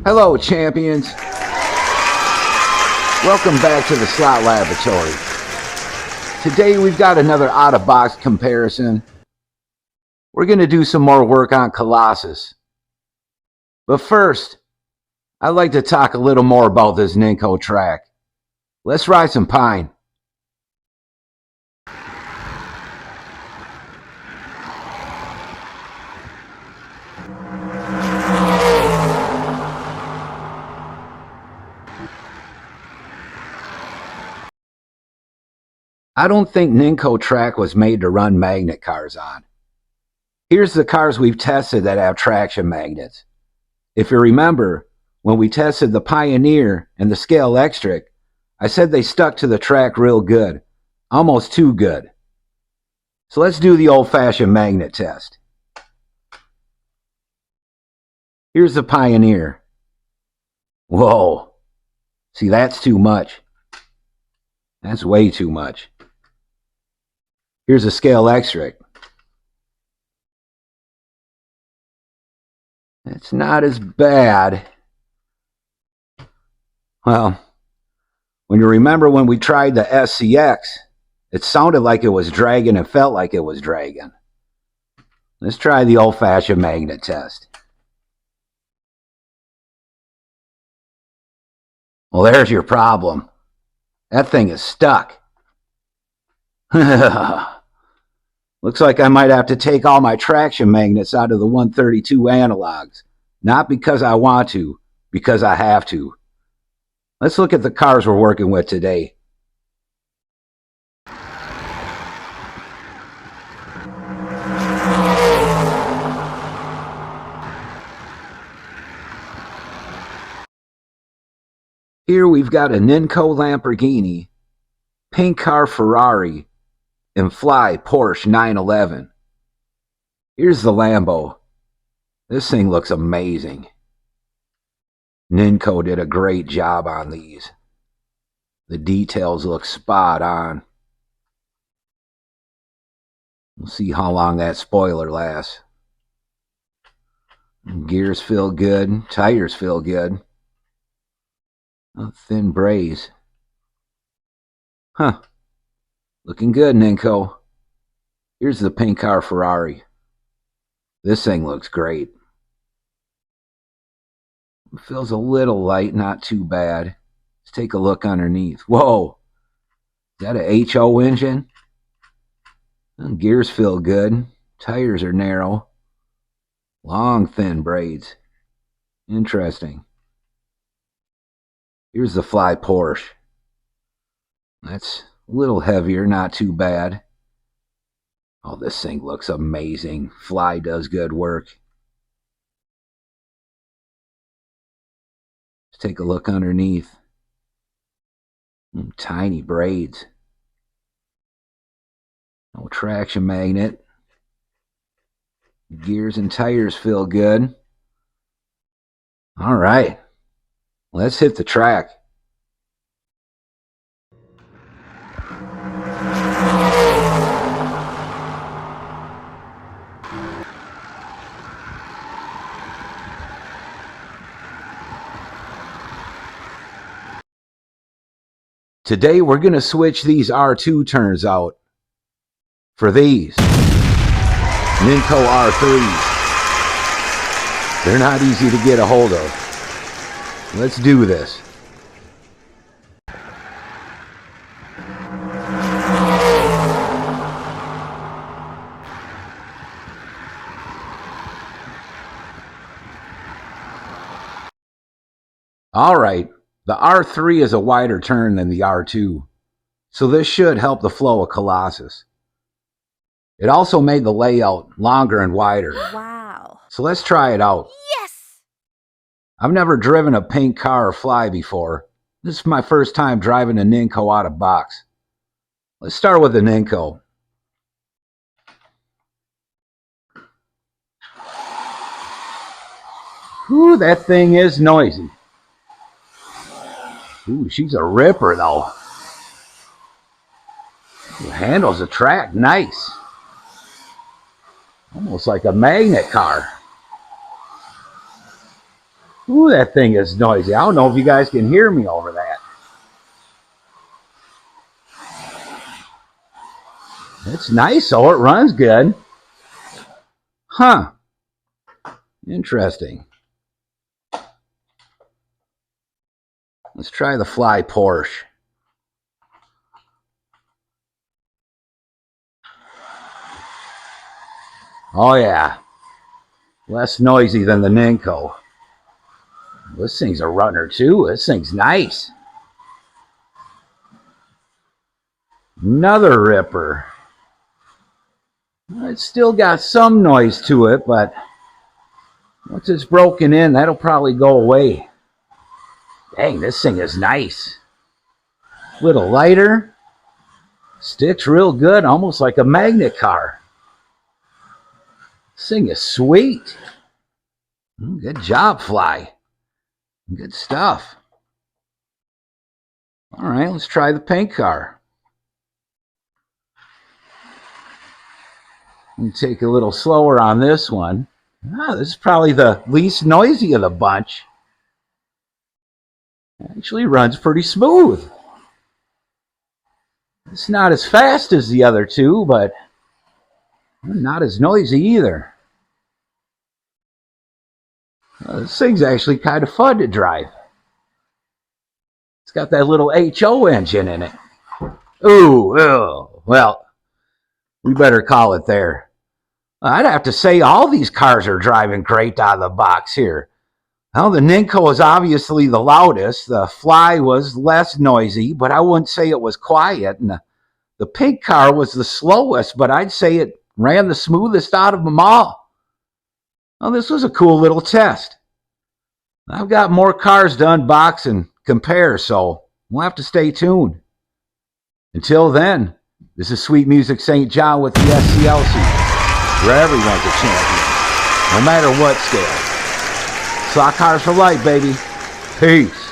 Hello, champions. Welcome back to the Slot Laboratory. Today we've got another out-of-box comparison. We're going to do some more work on Colossus. But first, I'd like to talk a little more about this NINCO track. Let's ride some pine. I don't think NINCO track was made to run magnet cars on. Here's the cars we've tested that have traction magnets. If you remember, when we tested the Pioneer and the Scale Electric, I said they stuck to the track real good, almost too good. So let's do the old-fashioned magnet test. Here's the Pioneer. Whoa, see, that's too much. That's way too much. Here's a Scale Electric. It's not as bad. Well, when you remember when we tried the SCX, it sounded like it was dragging and felt like it was dragging. Let's try the old-fashioned magnet test. Well, there's your problem. That thing is stuck. Looks like I might have to take all my traction magnets out of the 132 analogs. Not because I want to, because I have to. Let's look at the cars we're working with today. Here we've got a NINCO Lamborghini, pink car Ferrari, and fly Porsche 911. Here's the Lambo. This thing looks amazing. NINCO did a great job on these. The details look spot on. We'll see how long that spoiler lasts. Gears feel good. Tires feel good. A thin braze. Huh. Looking good, NINCO. Here's the pink car Ferrari. This thing looks great. It feels a little light, not too bad. Let's take a look underneath. Whoa! Is that a HO engine? Gears feel good. Tires are narrow. Long, thin braids. Interesting. Here's the fly Porsche. That's a little heavier, not too bad. Oh, this thing looks amazing. Fly does good work. Let's take a look underneath. Tiny braids. No traction magnet. Gears and tires feel good. All right. Let's hit the track. Today we're going to switch these R2 turns out for these NINCO R3s. They're not easy to get a hold of. Let's do this. All right. The R3 is a wider turn than the R2, so this should help the flow of Colossus. It also made the layout longer and wider. Wow. So let's try it out. Yes! I've never driven a pink car or fly before. This is my first time driving a NINCO out of box. Let's start with the NINCO. Whew, that thing is noisy. Ooh, she's a ripper, though. Ooh, handles the track nice. Almost like a magnet car. Ooh, that thing is noisy. I don't know if you guys can hear me over that. It's nice, though. It runs good. Huh. Interesting. Let's try the Fly Porsche. Oh, yeah. Less noisy than the NINCO. This thing's a runner, too. This thing's nice. Another ripper. It's still got some noise to it, but once it's broken in, that'll probably go away. Dang, this thing is nice. Little lighter. Sticks real good, almost like a magnet car. This thing is sweet. Good job, Fly. Good stuff. All right, let's try the pink car. Take a little slower on this one. This is probably the least noisy of the bunch. Actually runs pretty smooth. It's not as fast as the other two, but not as noisy either. This thing's actually kind of fun to drive. It's got that little HO engine in it. Ooh, well, we better call it there. I'd have to say all these cars are driving great out of the box here. Well, the NINCO is obviously the loudest. The Fly was less noisy, but I wouldn't say it was quiet. And the pink car was the slowest, but I'd say it ran the smoothest out of them all. Well, this was a cool little test. I've got more cars to unbox and compare, so we'll have to stay tuned. Until then, this is Sweet Music St. John with the SCLC, where everyone's a champion, no matter what scale. Slot cars for life, baby. Peace.